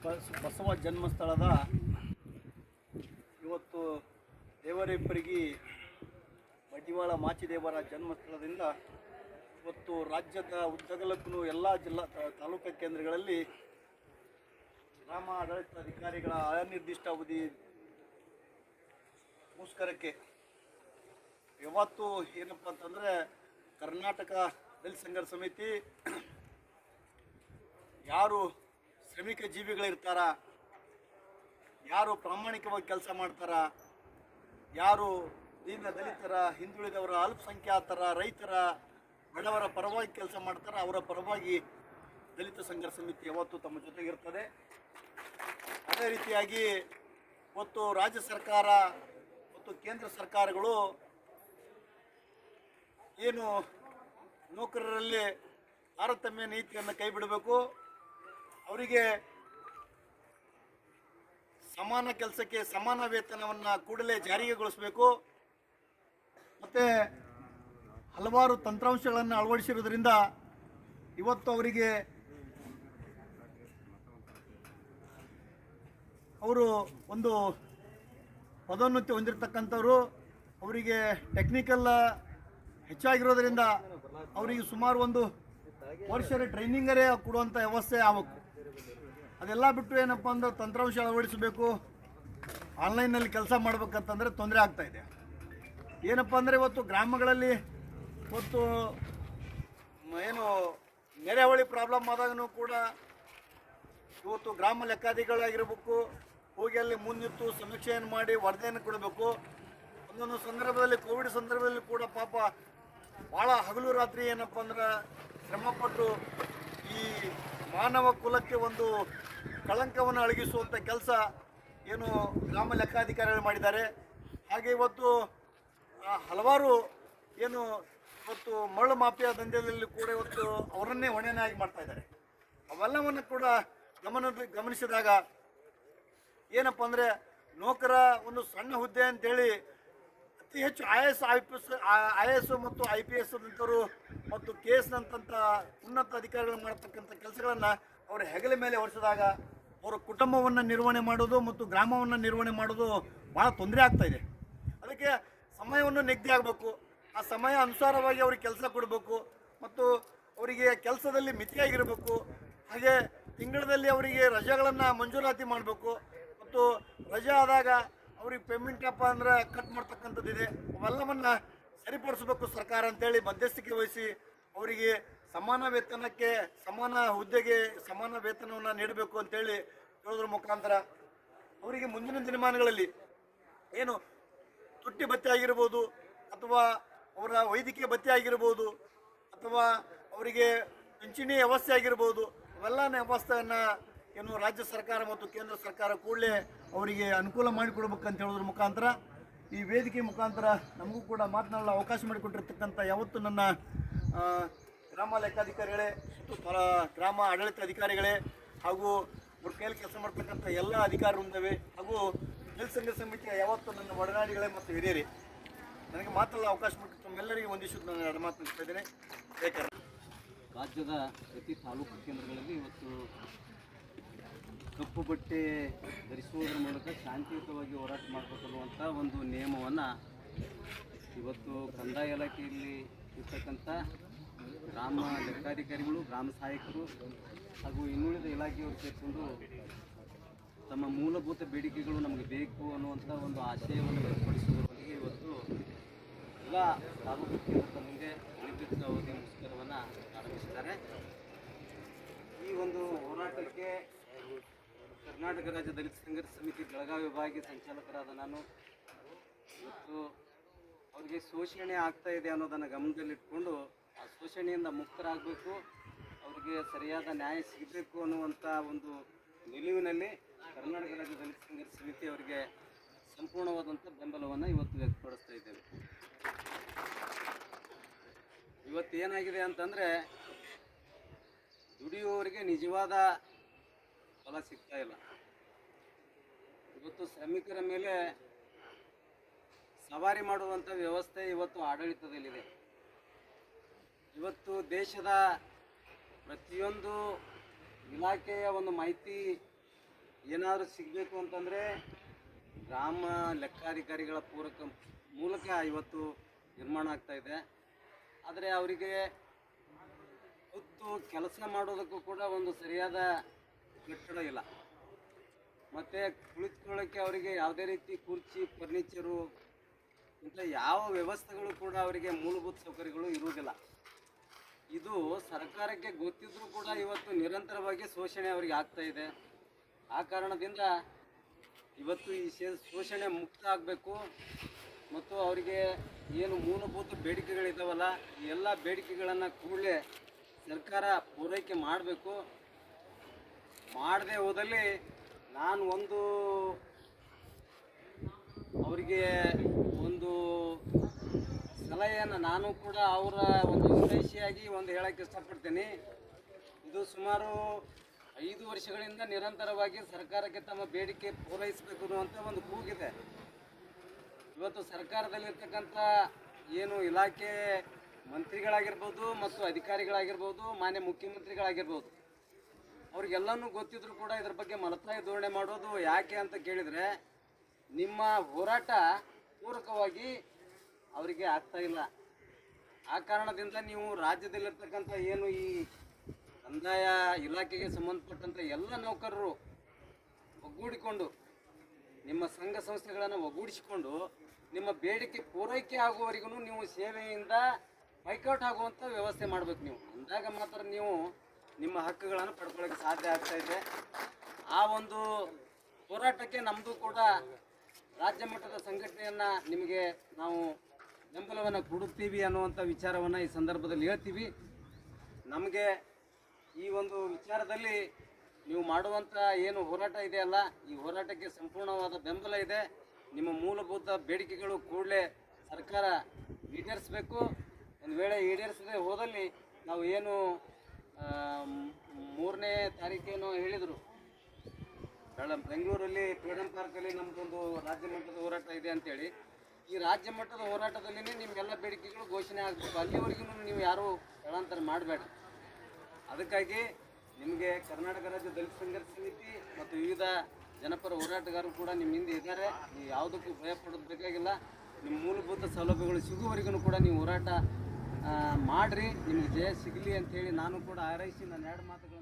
ಬಸವ ಜನ್ಮಸ್ಥಳದ ಇವತ್ತು ದೇವರೇಪ್ಪರಿಗೆ ಮಡಿವಾಳ ಮಾಚಿದೇವರ ಜನ್ಮಸ್ಥಳದಿಂದ ಇವತ್ತು ರಾಜ್ಯದ ಉದ್ದಗಲಕ್ಕೂ ಎಲ್ಲ ಜಿಲ್ಲಾ ತಾಲೂಕಾ ಕೇಂದ್ರಗಳಲ್ಲಿ ಗ್ರಾಮ ಆಡಳಿತಾಧಿಕಾರಿಗಳ ಅನಿರ್ದಿಷ್ಟ ಅವಧಿ ಮುಷ್ಕರಕ್ಕೆ ಯಾವತ್ತು ಏನಪ್ಪ ಅಂತಂದರೆ ಕರ್ನಾಟಕ ದಲಿತ ಸಂಘರ್ಷ ಸಮಿತಿ ಯಾರು ಶ್ರಮಿಕ ಜೀವಿಗಳಿರ್ತಾರ, ಯಾರು ಪ್ರಾಮಾಣಿಕವಾಗಿ ಕೆಲಸ ಮಾಡ್ತಾರ, ಯಾರು ದೀನ ದಲಿತರ, ಹಿಂದುಳಿದವರ, ಅಲ್ಪಸಂಖ್ಯಾತರ, ರೈತರ, ಬಡವರ ಪರವಾಗಿ ಕೆಲಸ ಮಾಡ್ತಾರೆ, ಅವರ ಪರವಾಗಿ ದಲಿತ ಸಂಘರ್ಷ ಸಮಿತಿ ಯಾವತ್ತು ತಮ್ಮ ಜೊತೆಗಿರ್ತದೆ. ಅದೇ ರೀತಿಯಾಗಿ ಇವತ್ತು ರಾಜ್ಯ ಸರ್ಕಾರ ಮತ್ತು ಕೇಂದ್ರ ಸರ್ಕಾರಗಳು ಏನು ನೌಕರರಲ್ಲಿ ತಾರತಮ್ಯ ನೀತಿಯನ್ನು ಕೈ ಬಿಡಬೇಕು, ಅವರಿಗೆ ಸಮಾನ ಕೆಲಸಕ್ಕೆ ಸಮಾನ ವೇತನವನ್ನು ಕೂಡಲೇ ಜಾರಿಗೆಗೊಳಿಸಬೇಕು. ಮತ್ತು ಹಲವಾರು ತಂತ್ರಾಂಶಗಳನ್ನು ಅಳವಡಿಸಿರೋದ್ರಿಂದ ಇವತ್ತು ಅವರಿಗೆ ಅವರು ಒಂದು ಪದೋನ್ನತಿ ಹೊಂದಿರತಕ್ಕಂಥವ್ರು, ಅವರಿಗೆ ಟೆಕ್ನಿಕಲ್ ಹೆಚ್ಚಾಗಿರೋದ್ರಿಂದ ಅವರಿಗೆ ಸುಮಾರು ಒಂದು ವರ್ಷದ ಟ್ರೈನಿಂಗರೇ ಕೊಡುವಂಥ ವ್ಯವಸ್ಥೆ ಆಗಬೇಕು. ಅದೆಲ್ಲ ಬಿಟ್ಟು ಏನಪ್ಪ ಅಂದ್ರೆ ತಂತ್ರಾಂಶ ಅಳವಡಿಸಬೇಕು, ಆನ್ಲೈನಲ್ಲಿ ಕೆಲಸ ಮಾಡ್ಬೇಕಂತಂದರೆ ತೊಂದರೆ ಆಗ್ತಾಯಿದೆ. ಏನಪ್ಪ ಅಂದರೆ ಇವತ್ತು ಗ್ರಾಮಗಳಲ್ಲಿ ಇವತ್ತು ಏನು ನೆರೆಹೊಳಿ ಪ್ರಾಬ್ಲಮ್ ಆದಾಗೂ ಕೂಡ ಇವತ್ತು ಗ್ರಾಮ ಲೆಕ್ಕಾಧಿಕಾರಿಗಳಾಗಿರ್ಬೇಕು, ಹೋಗಿ ಅಲ್ಲಿ ಮುಂದಿತ್ತು ಸಮೀಕ್ಷೆಯನ್ನು ಮಾಡಿ ವರದಿಯನ್ನು ಕೊಡಬೇಕು. ಒಂದೊಂದು ಸಂದರ್ಭದಲ್ಲಿ ಕೋವಿಡ್ ಸಂದರ್ಭದಲ್ಲಿ ಕೂಡ ಪಾಪ ಭಾಳ ಹಗಲು ರಾತ್ರಿ ಏನಪ್ಪ ಅಂದ್ರೆ ಶ್ರಮಪಟ್ಟು ಈ ಮಾನವ ಕುಲಕ್ಕೆ ಒಂದು ಕಳಂಕವನ್ನು ಅಳಗಿಸುವಂಥ ಕೆಲಸ ಏನು ಗ್ರಾಮ ಲೆಕ್ಕಾಧಿಕಾರಿಗಳು ಮಾಡಿದ್ದಾರೆ. ಹಾಗೆ ಇವತ್ತು ಹಲವಾರು ಏನು ಇವತ್ತು ಮರಳು ಮಾಫಿಯಾ ದಂಧೆಯಲ್ಲಿ ಕೂಡ ಇವತ್ತು ಅವರನ್ನೇ ಹೊಣೆಯಾಗಿ ಮಾಡ್ತಾ ಇದ್ದಾರೆ. ಅವೆಲ್ಲವನ್ನು ಕೂಡ ಗಮನಿಸಿದಾಗ ಏನಪ್ಪ ಅಂದರೆ ನೌಕರ ಒಂದು ಸಣ್ಣ ಹುದ್ದೆ ಅಂತೇಳಿ ಅತಿ ಹೆಚ್ಚು IAS ಮತ್ತು IPS ನಂತರು ಮತ್ತು KS ನಂತಹ ಉನ್ನತ ಅಧಿಕಾರಿಗಳು ಮಾಡತಕ್ಕಂಥ ಕೆಲಸಗಳನ್ನು ಅವರ ಹೆಗಲ ಮೇಲೆ ಹೊರಿಸಿದಾಗ ಅವರ ಕುಟುಂಬವನ್ನು ನಿರ್ವಹಣೆ ಮಾಡೋದು ಮತ್ತು ಗ್ರಾಮವನ್ನು ನಿರ್ವಹಣೆ ಮಾಡೋದು ಭಾಳ ತೊಂದರೆ ಆಗ್ತಾಯಿದೆ. ಅದಕ್ಕೆ ಸಮಯವನ್ನು ನಿಗದಿ ಆಗಬೇಕು, ಆ ಸಮಯ ಅನುಸಾರವಾಗಿ ಅವ್ರಿಗೆ ಕೆಲಸ ಕೊಡಬೇಕು ಮತ್ತು ಅವರಿಗೆ ಕೆಲಸದಲ್ಲಿ ಮಿತಿಯಾಗಿರಬೇಕು. ಹಾಗೆ ತಿಂಗಳಲ್ಲಿ ಅವರಿಗೆ ರಜೆಗಳನ್ನು ಮಂಜೂರಾತಿ ಮಾಡಬೇಕು ಮತ್ತು ರಜೆ ಆದಾಗ ಅವ್ರಿಗೆ ಪೇಮೆಂಟ್ ಅಪ್ಪ ಅಂದ್ರೆ ಕಟ್ ಮಾಡ್ತಕ್ಕಂಥದ್ದಿದೆ. ಅವೆಲ್ಲವನ್ನು ಸರಿಪಡಿಸಬೇಕು ಸರ್ಕಾರ ಅಂತೇಳಿ ಮಧ್ಯಸ್ಥಿಕೆ ವಹಿಸಿ ಅವರಿಗೆ ಸಮಾನ ವೇತನಕ್ಕೆ ಸಮಾನ ಹುದ್ದೆಗೆ ಸಮಾನ ವೇತನವನ್ನು ನೀಡಬೇಕು ಅಂತೇಳಿ ಹೇಳೋದ್ರ ಮುಖಾಂತರ ಅವರಿಗೆ ಮುಂದಿನ ದಿನಮಾನಗಳಲ್ಲಿ ಏನು ತುಟ್ಟಿ ಭತ್ಯೆ ಆಗಿರ್ಬೋದು ಅಥವಾ ಅವರ ವೈದ್ಯಕೀಯ ಭತ್ಯೆ ಆಗಿರ್ಬೋದು ಅಥವಾ ಅವರಿಗೆ ಪಿಂಚಣಿ ವ್ಯವಸ್ಥೆ ಆಗಿರ್ಬೋದು, ಅವೆಲ್ಲ ವ್ಯವಸ್ಥೆಯನ್ನು ಏನು ರಾಜ್ಯ ಸರ್ಕಾರ ಮತ್ತು ಕೇಂದ್ರ ಸರ್ಕಾರ ಕೂಡಲೇ ಅವರಿಗೆ ಅನುಕೂಲ ಮಾಡಿಕೊಡ್ಬೇಕಂತ ಹೇಳೋದ್ರ ಮುಖಾಂತರ ಈ ವೇದಿಕೆ ಮುಖಾಂತರ ನಮಗೂ ಕೂಡ ಮಾತನಾಡಲು ಅವಕಾಶ ಮಾಡಿಕೊಟ್ಟಿರ್ತಕ್ಕಂಥ ಯಾವತ್ತು ನನ್ನ ಗ್ರಾಮ ಲೆಕ್ಕಾಧಿಕಾರಿಗಳೇ ಮತ್ತು ಗ್ರಾಮ ಆಡಳಿತ ಅಧಿಕಾರಿಗಳೇ ಹಾಗೂ ಅವ್ರ ಕೈಯಲ್ಲಿ ಕೆಲಸ ಮಾಡ್ತಕ್ಕಂಥ ಎಲ್ಲ ಅಧಿಕಾರಿ ವೃಂದವೇ ಹಾಗೂ ದಲಿತ ಸಂಘರ್ಷ ಸಮಿತಿಯ ಯಾವತ್ತು ನನ್ನ ಒಡನಾಡಿಗಳೇ ಮತ್ತು ಹಿರಿಯರೇ, ನನಗೆ ಮಾತನಾಡಲು ಅವಕಾಶ ಮಾಡಿಕೊಟ್ಟು ತಮ್ಮೆಲ್ಲರಿಗೂ ಒಂದಿಷ್ಟು ನಾನು ಎರಡು ಮಾತು ಮುಗಿಸ್ತಾ ಇದ್ದೇನೆ. ಯಾಕಂದ್ರೆ ರಾಜ್ಯದ ಪ್ರತಿ ತಾಲೂಕು ಕೇಂದ್ರಗಳಲ್ಲಿ ಇವತ್ತು ಕಪ್ಪು ಬಟ್ಟೆ ಧರಿಸುವುದರ ಮೂಲಕ ಶಾಂತಿಯುತವಾಗಿ ಹೋರಾಟ ಮಾಡಬೇಕನ್ನುವಂಥ ಒಂದು ನಿಯಮವನ್ನು ಇವತ್ತು ಕಂದಾಯ ಇಲಾಖೆಯಲ್ಲಿ ಇರ್ತಕ್ಕಂಥ ಗ್ರಾಮ ಲೆಕ್ಕಾಧಿಕಾರಿಗಳು, ಗ್ರಾಮ ಸಹಾಯಕರು ಹಾಗೂ ಇನ್ನುಳಿದ ಇಲಾಖೆಯವರು ಸೇರಿಕೊಂಡು ತಮ್ಮ ಮೂಲಭೂತ ಬೇಡಿಕೆಗಳು ನಮಗೆ ಬೇಕು ಅನ್ನುವಂಥ ಒಂದು ಆಶಯವನ್ನು ವ್ಯಕ್ತಪಡಿಸುವುದರೊಂದಿಗೆ ಇವತ್ತು ಎಲ್ಲ ತಾಲೂಕು ಕೇಂದ್ರದ ಮುಂದೆ ಅನಿರ್ದಿಷ್ಟ ಅವಧಿ ಮುಷ್ಕರವನ್ನು ಆರಂಭಿಸಿದ್ದಾರೆ. ಈ ಒಂದು ಹೋರಾಟಕ್ಕೆ ಕರ್ನಾಟಕ ರಾಜ್ಯ ದಲಿತ ಸಂಘರ್ಷ ಸಮಿತಿ ಬೆಳಗಾವಿ ವಿಭಾಗೀಯ ಸಂಚಾಲಕರಾದ ನಾನು ಇವತ್ತು ಅವರಿಗೆ ಶೋಷಣೆ ಆಗ್ತಾ ಇದೆ ಅನ್ನೋದನ್ನು ಗಮನದಲ್ಲಿಟ್ಕೊಂಡು ಆ ಶೋಷಣೆಯಿಂದ ಮುಕ್ತರಾಗಬೇಕು, ಅವರಿಗೆ ಸರಿಯಾದ ನ್ಯಾಯ ಸಿಗಬೇಕು ಅನ್ನುವಂಥ ಒಂದು ನಿಲುವಿನಲ್ಲಿ ಕರ್ನಾಟಕ ರಾಜ್ಯ ದಲಿತ ಸಂಘರ್ಷ ಸಮಿತಿ ಅವರಿಗೆ ಸಂಪೂರ್ಣವಾದಂಥ ಬೆಂಬಲವನ್ನು ಇವತ್ತು ವ್ಯಕ್ತಪಡಿಸ್ತಾ ಇದ್ದೇವೆ. ಇವತ್ತೇನಾಗಿದೆ ಅಂತಂದರೆ ದುಡಿಯುವವರಿಗೆ ನಿಜವಾದ ಫಲ ಸಿಗ್ತಾ ಇಲ್ಲ. ಇವತ್ತು ಶ್ರಮಿಕರ ಮೇಲೆ ಸವಾರಿ ಮಾಡುವಂಥ ವ್ಯವಸ್ಥೆ ಇವತ್ತು ಆಡಳಿತದಲ್ಲಿದೆ. ಇವತ್ತು ದೇಶದ ಪ್ರತಿಯೊಂದು ಇಲಾಖೆಯ ಒಂದು ಮಾಹಿತಿ ಏನಾದರೂ ಸಿಗಬೇಕು ಅಂತಂದರೆ ಗ್ರಾಮ ಲೆಕ್ಕಾಧಿಕಾರಿಗಳ ಮೂಲಕ ಇವತ್ತು ನಿರ್ಮಾಣ ಆಗ್ತಾ ಇದೆ. ಆದರೆ ಅವರಿಗೆ ಹೊತ್ತು ಕೆಲಸ ಮಾಡೋದಕ್ಕೂ ಕೂಡ ಒಂದು ಸರಿಯಾದ ಕಟ್ಟಡ ಇಲ್ಲ. ಮತ್ತು ಕುಳಿತುಕೊಳ್ಳೋಕ್ಕೆ ಅವರಿಗೆ ಯಾವುದೇ ರೀತಿ ಕುರ್ಚಿ, ಫರ್ನಿಚರು ಇಂಥ ಯಾವ ವ್ಯವಸ್ಥೆಗಳು ಕೂಡ ಅವರಿಗೆ ಮೂಲಭೂತ ಸೌಕರ್ಯಗಳು ಇರುವುದಿಲ್ಲ. ಇದು ಸರ್ಕಾರಕ್ಕೆ ಗೊತ್ತಿದ್ದರೂ ಕೂಡ ಇವತ್ತು ನಿರಂತರವಾಗಿ ಶೋಷಣೆ ಅವರಿಗೆ ಆಗ್ತಾ ಇದೆ. ಆ ಕಾರಣದಿಂದ ಇವತ್ತು ಈ ಶೋಷಣೆ ಮುಕ್ತ ಆಗಬೇಕು ಮತ್ತು ಅವರಿಗೆ ಏನು ಮೂಲಭೂತ ಬೇಡಿಕೆಗಳಿದ್ದಾವಲ್ಲ ಈ ಎಲ್ಲ ಬೇಡಿಕೆಗಳನ್ನು ಕೂಡಲೇ ಸರ್ಕಾರ ಪೂರೈಕೆ ಮಾಡಬೇಕು. ಮಾಡದೆ ಹೋದಲ್ಲಿ ನಾನು ಅವರಿಗೆ ಒಂದು ಸಲಹೆಯನ್ನು ನಾನು ಕೂಡ ಅವರ ಒಂದು ಹಿತೈಷಿಯಾಗಿ ಹೇಳೋಕ್ಕೆ ಇಷ್ಟಪಡ್ತೀನಿ. ಇದು ಸುಮಾರು 5 ವರ್ಷಗಳಿಂದ ನಿರಂತರವಾಗಿ ಸರ್ಕಾರಕ್ಕೆ ತಮ್ಮ ಬೇಡಿಕೆ ಪೂರೈಸಬೇಕು ಅನ್ನುವಂಥ ಒಂದು ಕೂಗಿದೆ. ಇವತ್ತು ಸರ್ಕಾರದಲ್ಲಿರ್ತಕ್ಕಂಥ ಏನು ಇಲಾಖೆ ಮಂತ್ರಿಗಳಾಗಿರ್ಬೋದು ಮತ್ತು ಅಧಿಕಾರಿಗಳಾಗಿರ್ಬೋದು, ಮಾನ್ಯ ಮುಖ್ಯಮಂತ್ರಿಗಳಾಗಿರ್ಬೋದು, ಅವ್ರಿಗೆಲ್ಲನೂ ಗೊತ್ತಿದ್ರೂ ಕೂಡ ಇದ್ರ ಬಗ್ಗೆ ಮಲತಾಯಿ ಧೋರಣೆ ಮಾಡೋದು ಯಾಕೆ ಅಂತ ಕೇಳಿದರೆ ನಿಮ್ಮ ಹೋರಾಟ ಪೂರಕವಾಗಿ ಅವರಿಗೆ ಆಗ್ತಾ ಇಲ್ಲ. ಆ ಕಾರಣದಿಂದ ನೀವು ರಾಜ್ಯದಲ್ಲಿರ್ತಕ್ಕಂಥ ಏನು ಈ ಕಂದಾಯ ಇಲಾಖೆಗೆ ಸಂಬಂಧಪಟ್ಟಂಥ ಎಲ್ಲ ನೌಕರರು ಒಗ್ಗೂಡಿಕೊಂಡು ನಿಮ್ಮ ಸಂಘ ಸಂಸ್ಥೆಗಳನ್ನು ಒಗ್ಗೂಡಿಸಿಕೊಂಡು ನಿಮ್ಮ ಬೇಡಿಕೆ ಪೂರೈಕೆ ಆಗುವವರೆಗೂ ನೀವು ಸೇವೆಯಿಂದ ಬೈಕೌಟ್ ಆಗುವಂಥ ವ್ಯವಸ್ಥೆ ಮಾಡಬೇಕು. ನೀವು ಅಂದಾಗ ಮಾತ್ರ ನೀವು ನಿಮ್ಮ ಹಕ್ಕುಗಳನ್ನು ಪಡ್ಕೊಳ್ಳೋಕ್ಕೆ ಸಾಧ್ಯ ಆಗ್ತಾ ಇದೆ. ಆ ಒಂದು ಹೋರಾಟಕ್ಕೆ ನಮ್ಮದು ಕೂಡ ರಾಜ್ಯ ಮಟ್ಟದ ಸಂಘಟನೆಯನ್ನು ನಿಮಗೆ ನಾವು ಬೆಂಬಲವನ್ನು ಕೊಡುತ್ತೀವಿ ಅನ್ನುವಂಥ ವಿಚಾರವನ್ನು ಈ ಸಂದರ್ಭದಲ್ಲಿ ಹೇಳ್ತೀವಿ. ನಮಗೆ ಈ ಒಂದು ವಿಚಾರದಲ್ಲಿ ನೀವು ಮಾಡುವಂಥ ಏನು ಹೋರಾಟ ಇದೆಯಲ್ಲ ಈ ಹೋರಾಟಕ್ಕೆ ಸಂಪೂರ್ಣವಾದ ಬೆಂಬಲ ಇದೆ. ನಿಮ್ಮ ಮೂಲಭೂತ ಬೇಡಿಕೆಗಳು ಕೂಡಲೇ ಸರ್ಕಾರ ಈಡೇರಿಸಬೇಕು. ಒಂದು ವೇಳೆ ಈಡೇರಿಸದೆ ಹೋದಲ್ಲಿ ನಾವು ಏನು 3ನೇ ತಾರೀಕೇನೋ ಹೇಳಿದರು ಬೆಂಗಳೂರಲ್ಲಿ ಫ್ರೀಡಮ್ ಪಾರ್ಕಲ್ಲಿ ನಮ್ಮದೊಂದು ರಾಜ್ಯ ಮಟ್ಟದ ಹೋರಾಟ ಇದೆ ಅಂತೇಳಿ. ಈ ರಾಜ್ಯ ಮಟ್ಟದ ಹೋರಾಟದಲ್ಲಿ ನಿಮಗೆಲ್ಲ ಬೇಡಿಕೆಗಳು ಘೋಷಣೆ ಆಗಬೇಕು. ಅಲ್ಲಿವರೆಗೂ ನೀವು ಯಾರೂ ಸ್ಥಳಾಂತರ ಮಾಡಬೇಡ. ಅದಕ್ಕಾಗಿ ನಿಮಗೆ ಕರ್ನಾಟಕ ರಾಜ್ಯ ದಲಿತ ಸಂಘರ್ಷ ಸಮಿತಿ ಮತ್ತು ವಿವಿಧ ಜನಪರ ಹೋರಾಟಗಾರರು ಕೂಡ ನಿಮ್ಮ ಹಿಂದೆ ಇದ್ದಾರೆ. ನೀವು ಯಾವುದಕ್ಕೂ ಭಯ ಪಡೋದು ಬೇಕಾಗಿಲ್ಲ. ನಿಮ್ಮ ಮೂಲಭೂತ ಸೌಲಭ್ಯಗಳು ಸಿಗುವವರೆಗೂ ಕೂಡ ನೀವು ಹೋರಾಟ ಮಾಡಿರಿ. ನಿಮಗೆ ಜಯ ಸಿಗಲಿ ಅಂತೇಳಿ ನಾನು ಕೂಡ ಹಾರೈಸಿ ನನ್ನ 2 ಮಾತುಗಳನ್ನು